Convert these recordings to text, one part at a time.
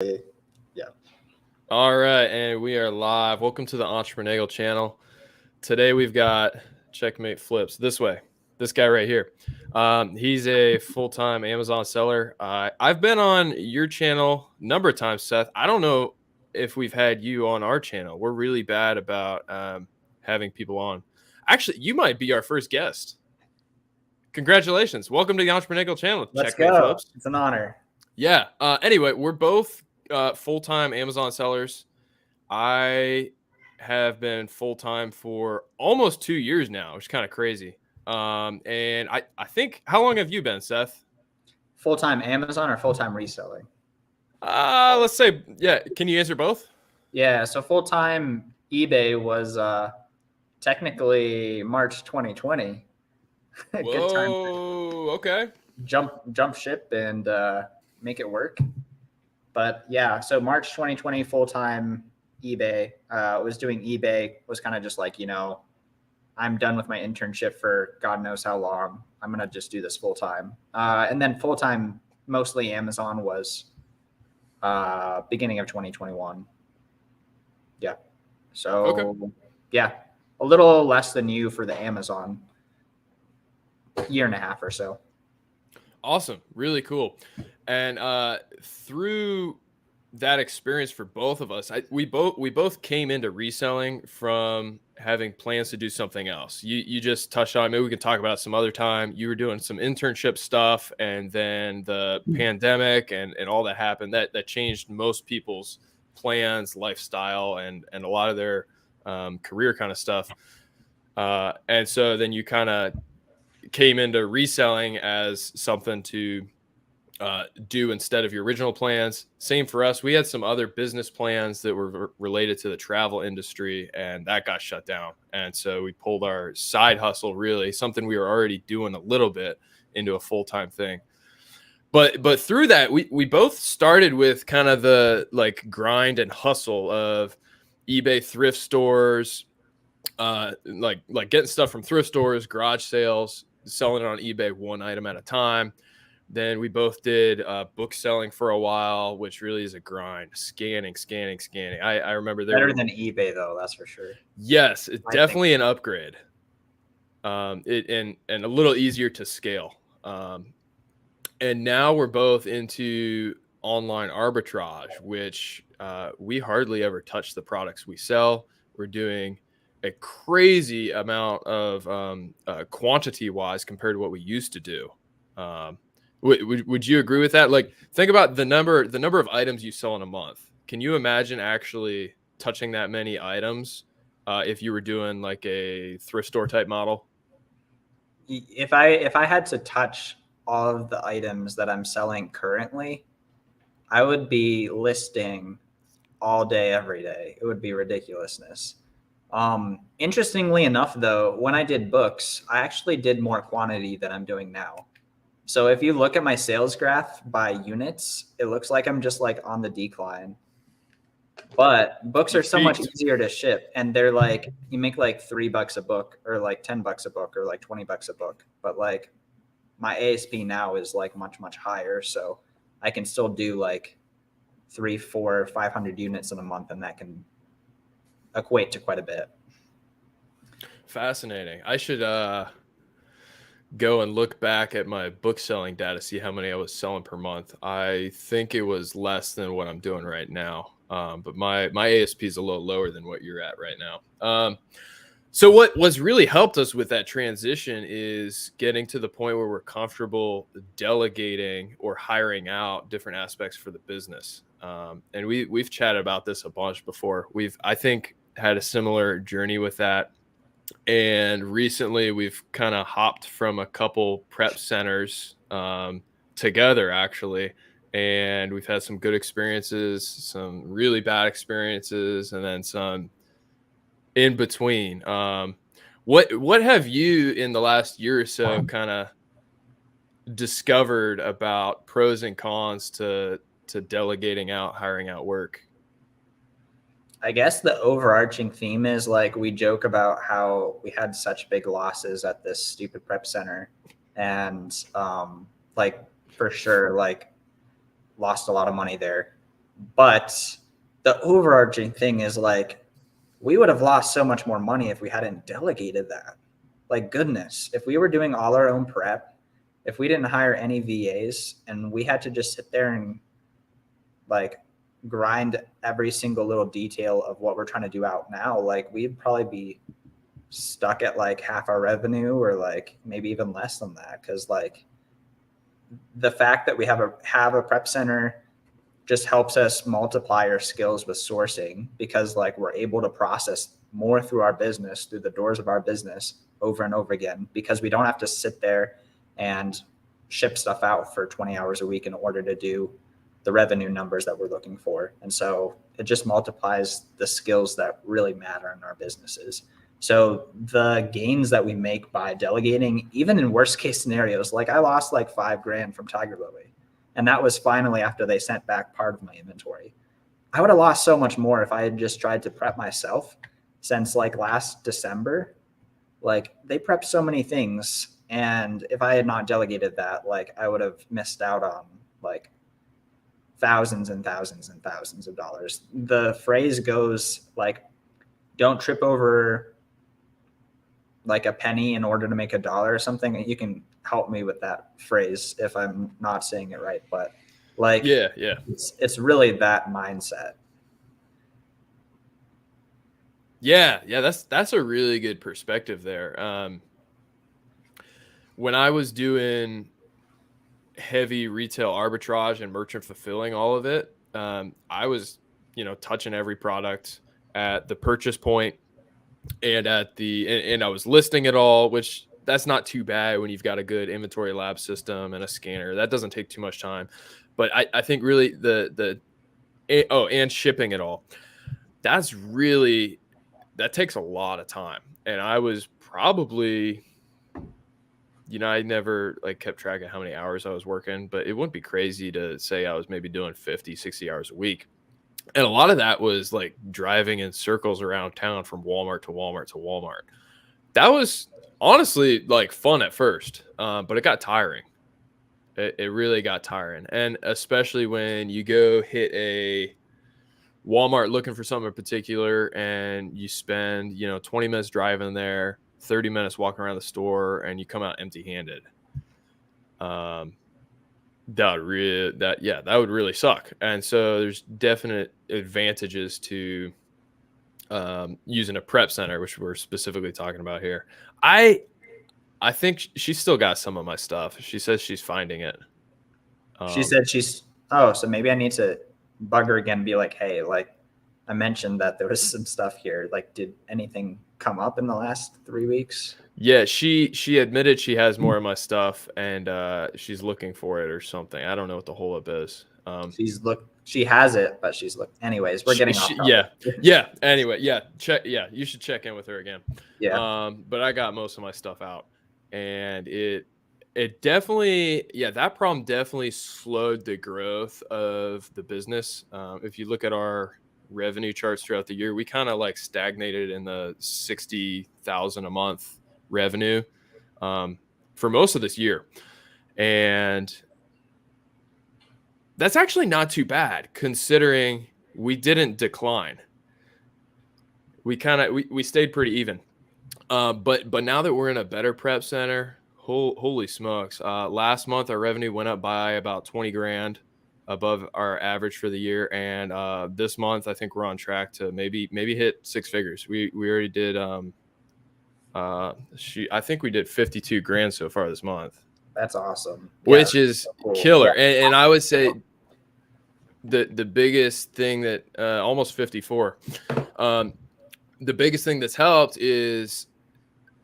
Yeah. All right, and we are live. Welcome to the Entrepreneurial channel. Today we've got CheckMate Flips this way. This guy right here. He's a full-time Amazon seller. I've been on your channel a number of times, Seth. I don't know if we've had you on our channel. We're really bad about having people on. Actually, you might be our first guest. Congratulations. Welcome to the Entrepreneurial channel, Let's CheckMate go. Flips. It's an honor. Yeah. Anyway, we're both full-time Amazon sellers. I have been full-time for almost 2 years now, which is kind of crazy. And I think, how long have you been, Seth? Full-time Amazon or full-time reseller? Let's say, yeah. Can you answer both? Yeah. So full-time eBay was technically March 2020. Good time to Whoa. Okay. jump ship and make it work. But yeah, so March 2020 full-time eBay. Was doing eBay. Was kind of just like, I'm done with my internship for God knows how long. I'm gonna just do this full-time. And then full-time mostly Amazon was beginning of 2021. Yeah. Okay. So yeah, a little less than you for the Amazon year and a half or so. Awesome. Really cool. And through that experience for both of us, we both came into reselling from having plans to do something else. You just touched on, maybe we can talk about it some other time. You were doing some internship stuff, and then the pandemic and all that happened. That changed most people's plans, lifestyle, and a lot of their career kind of stuff. And so then you kind of came into reselling as something to do instead of your original plans. Same for us. We had some other business plans that were related to the travel industry, and that got shut down. And so we pulled our side hustle, really something we were already doing a little bit, into a full-time thing. But through that, we both started with kind of the like grind and hustle of eBay thrift stores, like getting stuff from thrift stores, garage sales, selling it on eBay one item at a time. Then we both did book selling for a while, which really is a grind. Scanning. I remember there Better were, than eBay though, that's for sure. yes, it's I think. definitely an upgrade. And a little easier to scale. And now we're both into online arbitrage, which we hardly ever touch the products we sell. We're doing a crazy amount of quantity wise compared to what we used to do. Um, would you agree with that? Like, think about the number of items you sell in a month. Can you imagine actually touching that many items if you were doing like a thrift store type model? If I had to touch all of the items that I'm selling currently, I would be listing all day, every day. It would be ridiculousness. Interestingly enough, though, when I did books, I actually did more quantity than I'm doing now. So if you look at my sales graph by units, it looks like I'm just like on the decline. But books are You've so much peaked. easier to ship, and they're like you make like $3 a book, or like $10 a book, or like $20 a book. But like my ASP now is like much higher, so I can still do like 3, 4, 500 units in a month, and that can equate to quite a bit. Fascinating. I should go and look back at my book selling data, see how many I was selling per month. I think it was less than what I'm doing right now. But my ASP is a little lower than what you're at right now. So what's really helped us with that transition is getting to the point where we're comfortable delegating or hiring out different aspects for the business. And we've chatted about this a bunch before. I think, had a similar journey with that. And recently we've kind of hopped from a couple prep centers together, actually. And we've had some good experiences, some really bad experiences, and then some in between. What have you in the last year or so kind of discovered about pros and cons to delegating out, hiring out work? I guess the overarching theme is like we joke about how we had such big losses at this stupid prep center, and like for sure like lost a lot of money there. But the overarching thing is like, we would have lost so much more money if we hadn't delegated that. Like, goodness, if we were doing all our own prep, if we didn't hire any VAs and we had to just sit there and like grind every single little detail of what we're trying to do out now, like we'd probably be stuck at like half our revenue or like maybe even less than that. Cause like the fact that we have a prep center just helps us multiply our skills with sourcing, because like we're able to process more through our business, through the doors of our business over and over again, because we don't have to sit there and ship stuff out for 20 hours a week in order to do the revenue numbers that we're looking for. And so it just multiplies the skills that really matter in our businesses. So the gains that we make by delegating, even in worst case scenarios, like I lost like $5,000 from Tiger Lily, and that was finally after they sent back part of my inventory. I would have lost so much more if I had just tried to prep myself. Since like last December, like they prepped so many things, and if I had not delegated that, like I would have missed out on like thousands and thousands and thousands of dollars. The phrase goes like, don't trip over like a penny in order to make a dollar or something. You can help me with that phrase if I'm not saying it right, but like, Yeah. it's really that mindset. Yeah. That's a really good perspective there. When I was doing heavy retail arbitrage and merchant fulfilling all of it, I was, touching every product at the purchase point and and I was listing it all, which that's not too bad when you've got a good inventory lab system and a scanner. That doesn't take too much time. But I think really and shipping it all, that takes a lot of time. And I was probably, I never like kept track of how many hours I was working, but it wouldn't be crazy to say I was maybe doing 50, 60 hours a week. And a lot of that was like driving in circles around town from Walmart to Walmart to Walmart. That was honestly like fun at first, but it got tiring. It really got tiring. And especially when you go hit a Walmart looking for something in particular and you spend, 20 minutes driving there, 30 minutes walking around the store, and you come out empty handed. That would really suck. And so there's definite advantages to using a prep center, which we're specifically talking about here. I think she's still got some of my stuff. She says she's finding it. She said so maybe I need to bug her again and be like, hey, like I mentioned that there was some stuff here. Like, did anything come up in the last 3 weeks? Yeah, she admitted she has more of my stuff, and she's looking for it or something. I don't know what the holdup is. She has it, but she's looked. Anyways, we're getting off topic. Yeah. Anyway, check. Yeah, you should check in with her again. Yeah. But I got most of my stuff out, and it definitely, that problem definitely slowed the growth of the business. If you look at our revenue charts throughout the year, we kind of like stagnated in the 60,000 a month revenue for most of this year, and that's actually not too bad considering we didn't decline. We stayed pretty even. But now that we're in a better prep center, holy smokes! Last month our revenue went up by about 20 grand above our average for the year, and this month I think we're on track to maybe hit 6 figures. We already did. I think we did 52 grand so far this month. That's awesome. Which is so cool. Killer. Yeah. And I would say the biggest thing that almost 54. The biggest thing that's helped is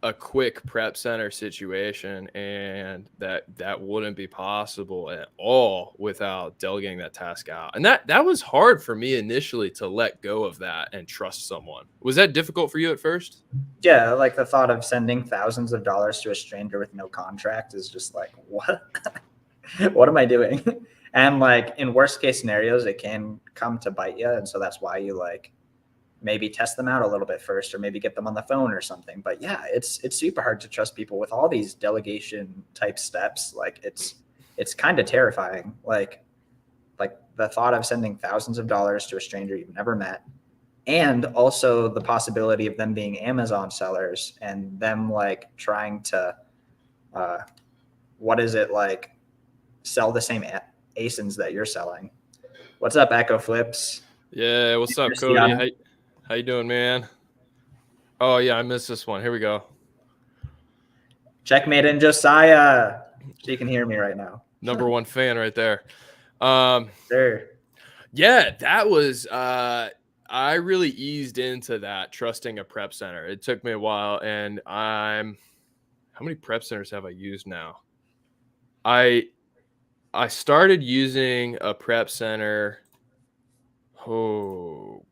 a quick prep center situation, and that wouldn't be possible at all without delegating that task out. And that was hard for me initially to let go of that and trust someone. Was that difficult for you at first? Yeah, like the thought of sending thousands of dollars to a stranger with no contract is just like, what? What am I doing? And like in worst case scenarios, it can come to bite you, and so that's why you like maybe test them out a little bit first, or maybe get them on the phone or something. But yeah, it's super hard to trust people with all these delegation type steps. Like it's kind of terrifying. Like the thought of sending thousands of dollars to a stranger you've never met, and also the possibility of them being Amazon sellers and them like trying to, what is it like, sell the same ASINs that you're selling. What's up, Echo Flips? Yeah, what's up, Cody? How you doing, man? Oh yeah, I missed this one. Here we go. CheckMate and Josiah. She can hear me right now. Number one fan right there. Sure. Yeah, that was I really eased into that, trusting a prep center. It took me a while, and how many prep centers have I used now? I started using a prep center. Oh,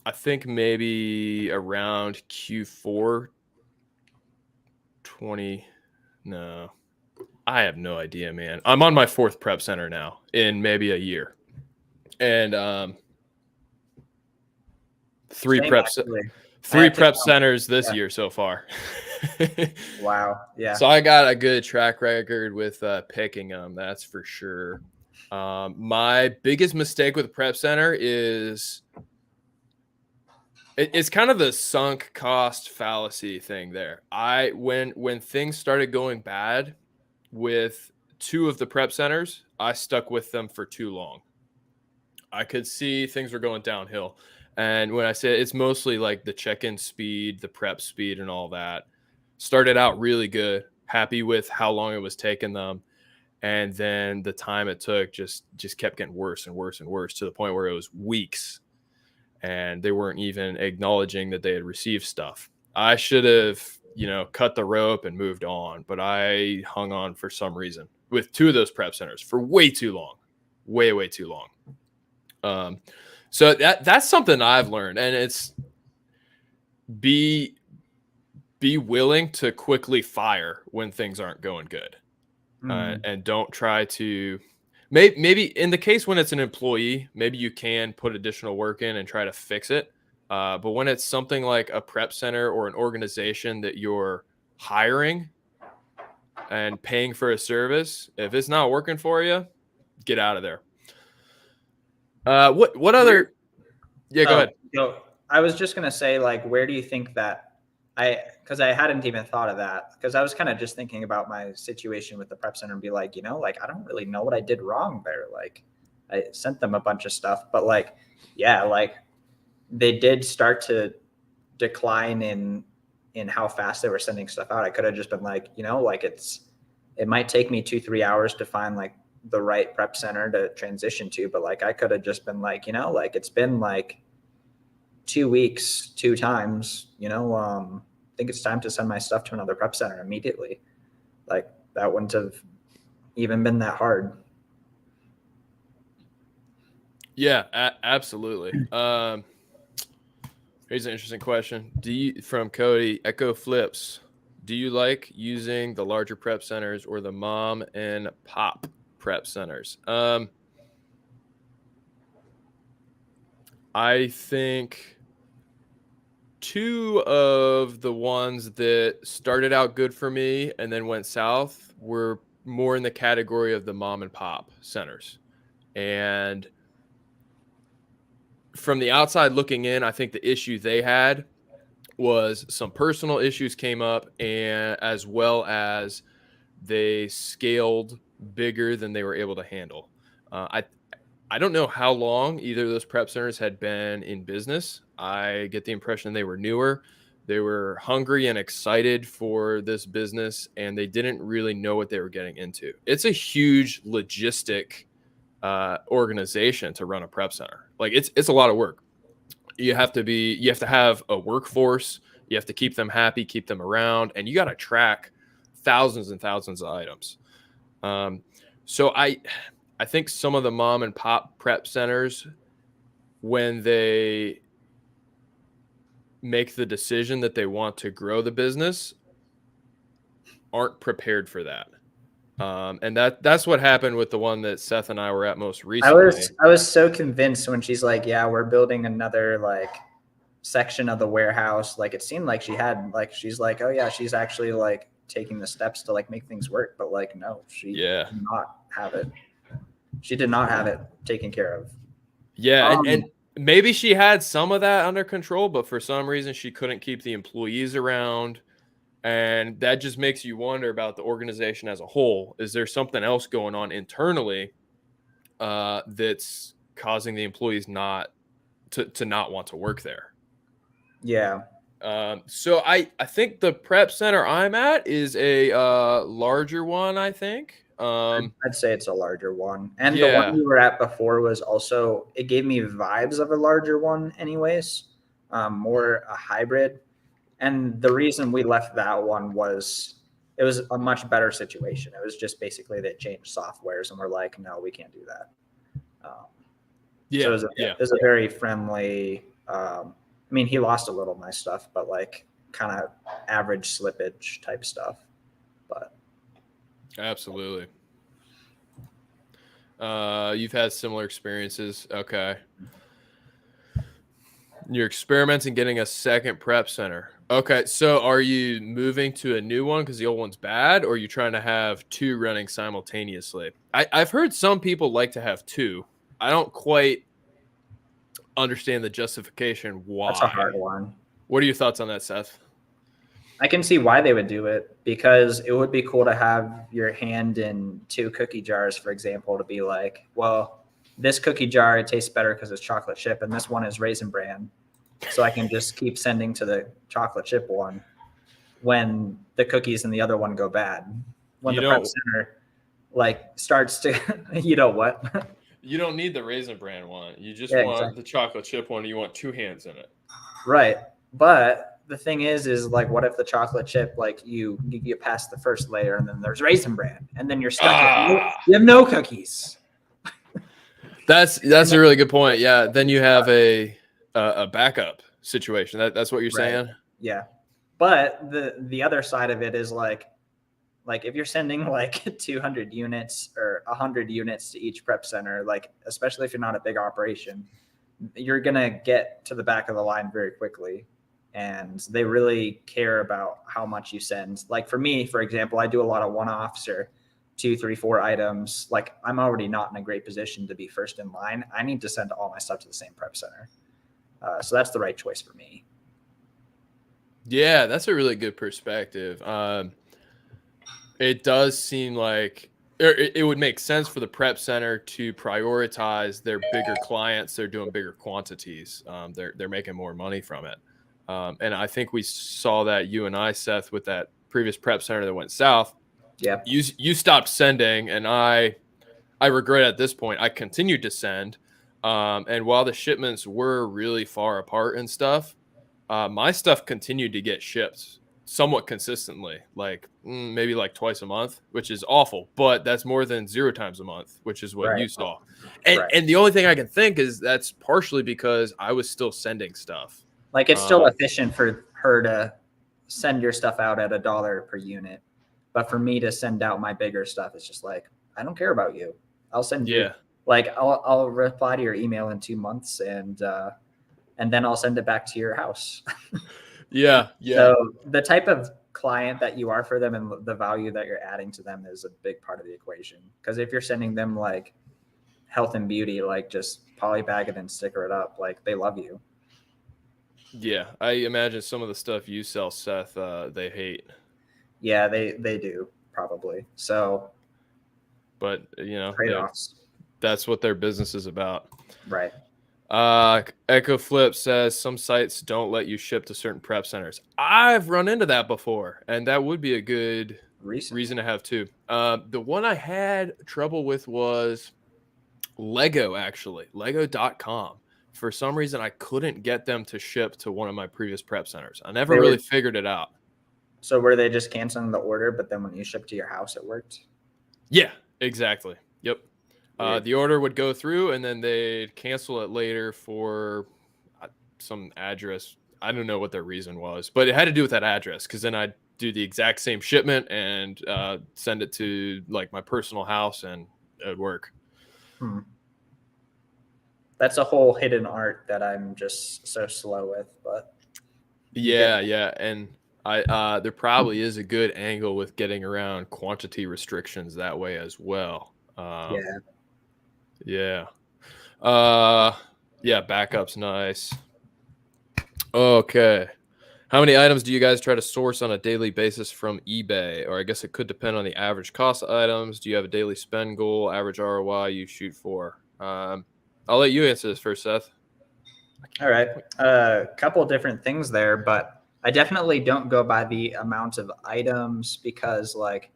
I think maybe around Q4 20. No, I have no idea, man. I'm on my 4th prep center now in maybe a year. And 3 Same, prep actually. 3 prep centers this year so far. Wow. Yeah. So I got a good track record with picking them, that's for sure. My biggest mistake with a prep center is it's kind of the sunk cost fallacy thing there. When things started going bad with 2 of the prep centers, I stuck with them for too long. I could see things were going downhill. And when I say it's mostly like the check-in speed, the prep speed, and all that. Started out really good, happy with how long it was taking them. And then the time it took just kept getting worse and worse and worse, to the point where it was weeks. And they weren't even acknowledging that they had received stuff. I should have, cut the rope and moved on, but I hung on for some reason with 2 of those prep centers for way too long, way too long. So that's something I've learned, and it's be willing to quickly fire when things aren't going good, and don't try to. Maybe in the case when it's an employee, maybe you can put additional work in and try to fix it. But when it's something like a prep center or an organization that you're hiring and paying for a service, if it's not working for you, get out of there. What other? Yeah, go ahead. I was just gonna say, like, where do you think that because I hadn't even thought of that, because I was kind of just thinking about my situation with the prep center and be like, like, I don't really know what I did wrong there. Like, I sent them a bunch of stuff, but like, yeah, like they did start to decline in how fast they were sending stuff out. I could have just been like, like it might take me 2-3 hours to find like the right prep center to transition to, but like I could have just been like, like it's been like 2 weeks, 2 times, I think it's time to send my stuff to another prep center immediately. Like that wouldn't have even been that hard. Yeah, absolutely. Here's an interesting question. From Cody, Echo Flips, do you like using the larger prep centers or the mom and pop prep centers? I think 2 of the ones that started out good for me and then went south were more in the category of the mom and pop centers. And from the outside looking in, I think the issue they had was some personal issues came up, and as well as they scaled bigger than they were able to handle. I don't know how long either of those prep centers had been in business. I get the impression they were newer. They were hungry and excited for this business, and they didn't really know what they were getting into. It's a huge logistic organization to run a prep center. Like it's a lot of work. You have to have a workforce. You have to keep them happy, keep them around, and you got to track thousands and thousands of items. So I think some of the mom and pop prep centers, when they make the decision that they want to grow the business, aren't prepared for that. And that's what happened with the one that Seth and I were at most recently. I was so convinced when she's like, yeah, we're building another like section of the warehouse. Like it seemed like she's like, oh yeah, she's actually like taking the steps to like make things work. But like, no, she did not have it. She did not have it taken care of. Yeah, and Um, maybe she had some of that under control, but for some reason she couldn't keep the employees around. And that just makes you wonder about the organization as a whole. Is there something else going on internally that's causing the employees not to not want to work there? yeah, So I think the prep center I'm at is a larger one. I think. I'd say it's a larger one. And the one Yeah, you were at before was also, it gave me vibes of a larger one, anyways, more a hybrid. And the reason we left that one was it was a much better situation. It was just basically they changed softwares and we're like, no, we can't do that. So yeah, yeah. it was a very friendly. I mean, he lost a little of my stuff, but like kind of average slippage type stuff. But Absolutely. You've had similar experiences. Okay. You're experimenting getting a second prep center. Okay. So are you moving to a new one because the old one's bad, or are you trying to have two running simultaneously? I've heard some people like to have two. I don't quite understand the justification that's a why. hard one. What are your thoughts on that, Seth? I can see why they would do it because it would be cool to have your hand in two cookie jars, for example, to be like, well, this cookie jar it tastes better because it's chocolate chip, and this one is raisin bran. So I can just keep sending to the chocolate chip one when the cookies in the other one go bad. When You the prep don't center like starts to, you know what? you don't need the raisin bran one. You just Yeah, want exactly. the chocolate chip one. You want two hands in it. Right. But the thing is like, what if the chocolate chip, like you get past the first layer and then there's raisin bran and then you're stuck with Ah, you have no cookies. that's a really good point. Yeah, then you have a backup situation. That's what you're Right. saying. Yeah. But the other side of it is like if you're sending like 200 units or 100 units to each prep center, like especially if you're not a big operation, you're going to get to the back of the line very quickly. And they really care about how much you send. Like for me, for example, I do a lot of one-offs or 2, 3, 4 items. Like I'm already not in a great position to be first in line. I need to send all my stuff to the same prep center. So that's the right choice for me. Yeah, that's a really good perspective. It does seem like it would make sense for the prep center to prioritize their bigger clients. They're doing bigger quantities. They're making more money from it. And I think we saw that you and I, Seth, with that previous prep center that went south. Yeah. You stopped sending, and I regret at this point. I continued to send, and while the shipments were really far apart and stuff, my stuff continued to get shipped somewhat consistently, like maybe like twice a month, which is awful, but that's more than 0 times a month, which is what Right. you saw. And Right. and the only thing I can think is that's partially because I was still sending stuff. Like it's still Um, efficient for her to send your stuff out at $1 per unit. But for me to send out my bigger stuff, it's just like, I don't care about you. I'll send you, yeah, like, I'll reply to your email in 2 months and then I'll send it back to your house. yeah, yeah, So the type of client that you are for them and the value that you're adding to them is a big part of the equation. Because if you're sending them like health and beauty, like just polybag it and sticker it up, like they love you. yeah. I imagine some of the stuff you sell, Seth, they hate, Yeah, they do probably. So but trade-offs. that's what their business is about. Right. Echo Flip says some sites don't let you ship to certain prep centers. I've run into that before, and that would be a good Recently. reason to have too. The one I had trouble with was Lego, actually, Lego.com. For some reason, I couldn't get them to ship to one of my previous prep centers. I never They really were figured it out. so were they just canceling the order, but then when you ship to your house, it worked? Yeah, exactly. Yep. Weird. The order would go through, and then they'd cancel it later for some address. I don't know what their reason was, but it had to do with that address because then I'd do the exact same shipment and send it to like my personal house, and it'd work. Hmm. That's a whole hidden art that I'm just so slow with, but you get Yeah, yeah, and there probably is a good angle with getting around quantity restrictions that way as well. yeah. Yeah. Yeah, backup's nice. Okay. How many items do you guys try to source on a daily basis from eBay? Or I guess it could depend on the average cost of items. Do you have a daily spend goal, average ROI you shoot for? I'll let you answer this first, Seth. All right. A couple different things there, but I definitely don't go by the amount of items because like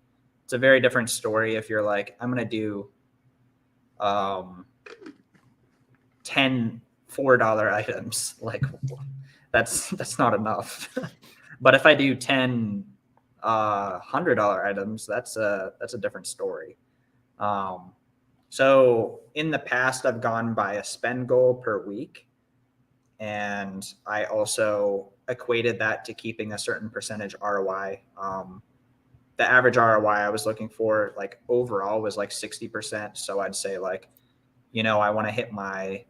it's a very different story if you're like, I'm gonna do 10 $4 items. Like that's not enough. But if I do 10 $100 items, that's a different story. Um, so in the past, I've gone by a spend goal per week. And I also equated that to keeping a certain percentage ROI. The average ROI I was looking for, like overall, was like 60%. So I'd say, like, I want to hit my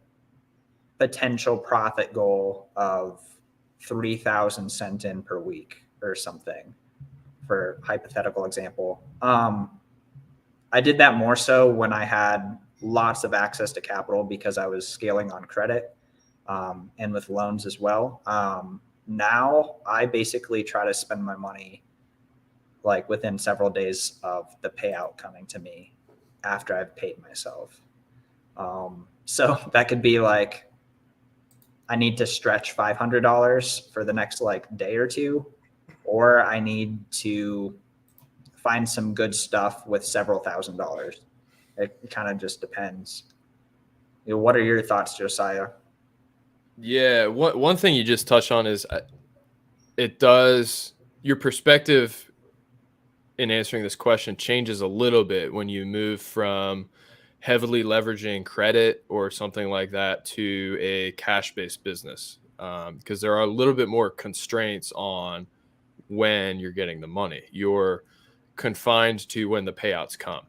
potential profit goal of 3,000 sent in per week or something, for hypothetical example. I did that more so when I had lots of access to capital because I was scaling on credit, and with loans as well. Now I basically try to spend my money like within several days of the payout coming to me after I've paid myself. So that could be like, I need to stretch $500 for the next like day or two, or I need to find some good stuff with several $1,000s. It kind of just depends. What are your thoughts, Josiah? Yeah, one thing you just touched on is it does your perspective in answering this question changes a little bit when you move from heavily leveraging credit or something like that to a cash-based business, because there are a little bit more constraints on when you're getting the money. You're confined to when the payouts come.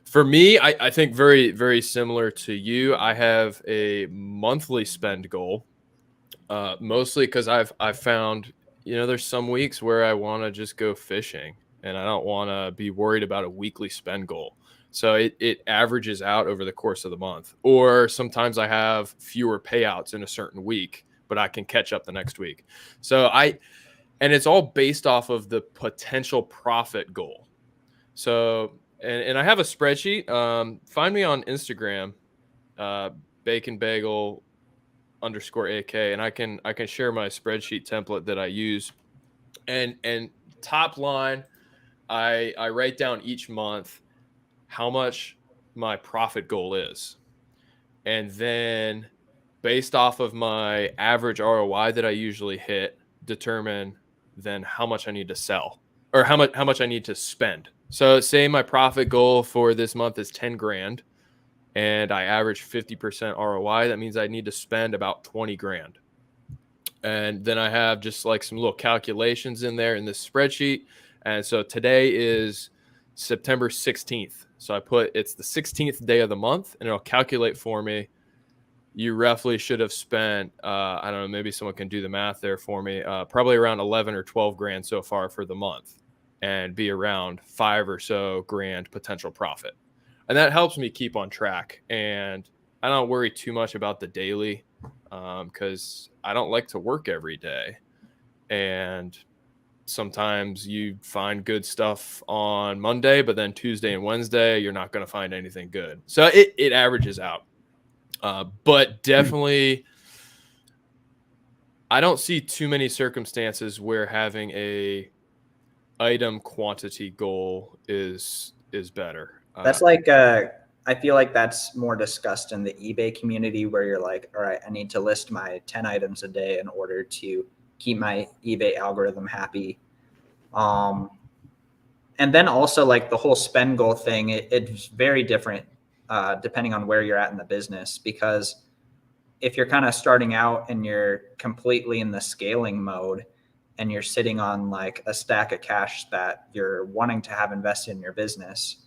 For me, I think very, very similar to you. I have a monthly spend goal, mostly because I've found, there's some weeks where I want to just go fishing and I don't want to be worried about a weekly spend goal. So it averages out over the course of the month. Or sometimes I have fewer payouts in a certain week, but I can catch up the next week. And it's all based off of the potential profit goal. So, and I have a spreadsheet. Find me on Instagram, bacon bagel _ AK, and I can share my spreadsheet template that I use. And top line, I write down each month how much my profit goal is. And then based off of my average ROI that I usually hit, determine then how much I need to sell or how much I need to spend. So say my profit goal for this month is 10 grand and I average 50% ROI. That means I need to spend about 20 grand. And then I have just like some little calculations in there in this spreadsheet. And so today is September 16th. So I put it's the 16th day of the month and it'll calculate for me. You roughly should have spent, I don't know, maybe someone can do the math there for me, probably around 11 or 12 grand so far for the month and be around 5 or so grand potential profit. And that helps me keep on track. And I don't worry too much about the daily because I don't like to work every day. And sometimes you find good stuff on Monday, but then Tuesday and Wednesday, you're not going to find anything good. So it averages out. But definitely, I don't see too many circumstances where having a item quantity goal is better. That's like I feel like that's more discussed in the eBay community where you're like, all right, I need to list my 10 items a day in order to keep my eBay algorithm happy. Um, and then also like the whole spend goal thing, it's very different depending on where you're at in the business, because if you're kind of starting out and you're completely in the scaling mode and you're sitting on like a stack of cash that you're wanting to have invested in your business,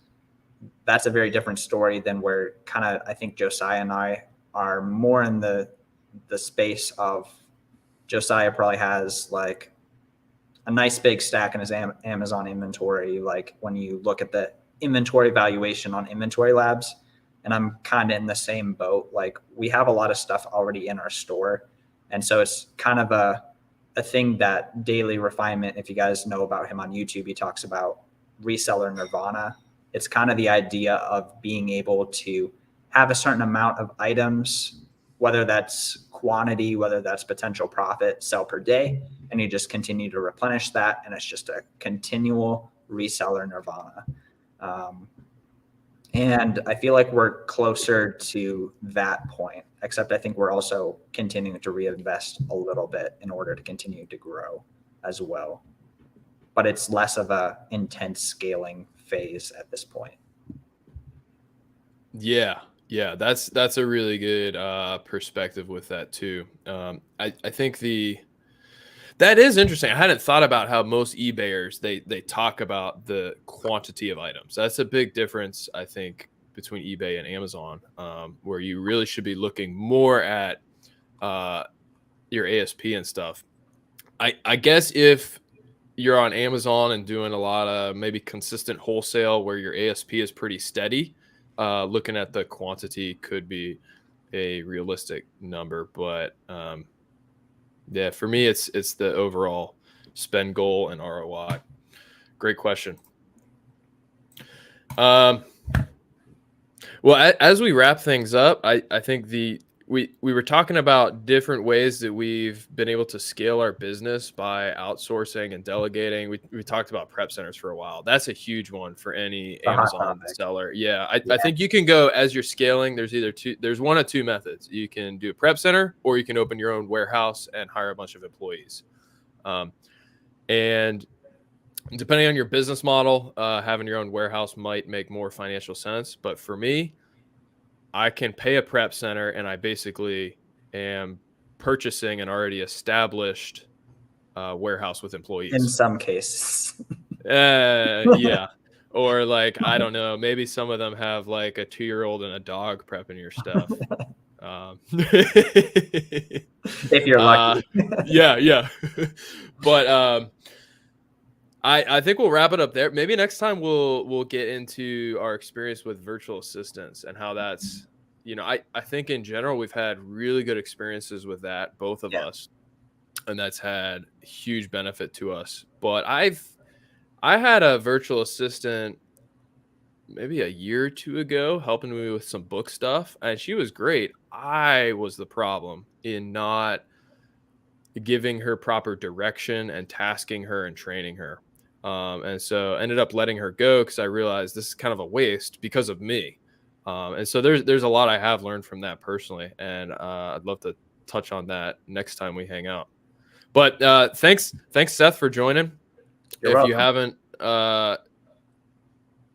that's a very different story than where kind of I think Josiah and I are more in the space of Josiah probably has like a nice big stack in his Amazon inventory. Like when you look at the inventory valuation on Inventory Labs, and I'm kind of in the same boat. Like, we have a lot of stuff already in our store. And so it's kind of a thing that Daily Refinement, if you guys know about him on YouTube, he talks about reseller nirvana. It's kind of the idea of being able to have a certain amount of items, whether that's quantity, whether that's potential profit, sell per day, and you just continue to replenish that. And it's just a continual reseller nirvana. And I feel like we're closer to that point, except I think we're also continuing to reinvest a little bit in order to continue to grow as well. But it's less of a intense scaling phase at this point. Yeah. Yeah. That's a really good perspective with that too. I think that is interesting. I hadn't thought about how most eBayers they talk about the quantity of items. That's a big difference, I think, between eBay and Amazon, where you really should be looking more at your ASP and stuff. I guess if you're on Amazon and doing a lot of maybe consistent wholesale where your ASP is pretty steady, looking at the quantity could be a realistic number. But yeah, for me, it's the overall spend goal and ROI. Great question. Well, as we wrap things up, I think we were talking about different ways that we've been able to scale our business by outsourcing and delegating. We talked about prep centers for a while. That's a huge one for any Amazon seller. Yeah, I think you can go as you're scaling. There's one of two methods. You can do a prep center, or you can open your own warehouse and hire a bunch of employees. And depending on your business model, having your own warehouse might make more financial sense. But for me, I can pay a prep center and I basically am purchasing an already established warehouse with employees. In some cases. Yeah. Or like, I don't know, maybe some of them have like a 2-year-old and a dog prepping your stuff. If you're lucky. Yeah. But I think we'll wrap it up there. Maybe next time we'll get into our experience with virtual assistants and how that's, I think in general we've had really good experiences with that, both of us, and that's had huge benefit to us. But I had a virtual assistant maybe a year or two ago helping me with some book stuff, and she was great. I was the problem in not giving her proper direction and tasking her and training her. And so ended up letting her go because I realized this is kind of a waste because of me. And so there's a lot I have learned from that personally, and I'd love to touch on that next time we hang out. But thanks Seth for joining. You're welcome. You haven't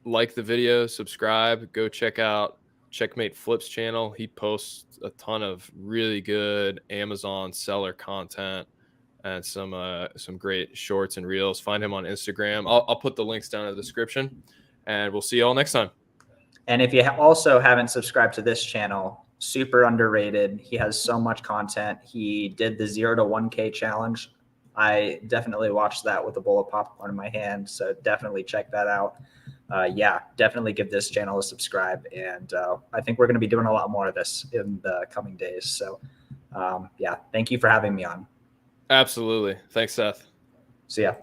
liked the video, subscribe. Go check out CheckMate Flip's channel. He posts a ton of really good Amazon seller content and some great shorts and reels. Find him on Instagram. I'll put the links down in the description, and we'll see you all next time. And if you also haven't subscribed to this channel, super underrated. He has so much content. He did the 0 to 1K challenge. I definitely watched that with a bowl of popcorn in my hand. So definitely check that out. Definitely give this channel a subscribe. And I think we're going to be doing a lot more of this in the coming days. So thank you for having me on. Absolutely. Thanks, Seth. See ya.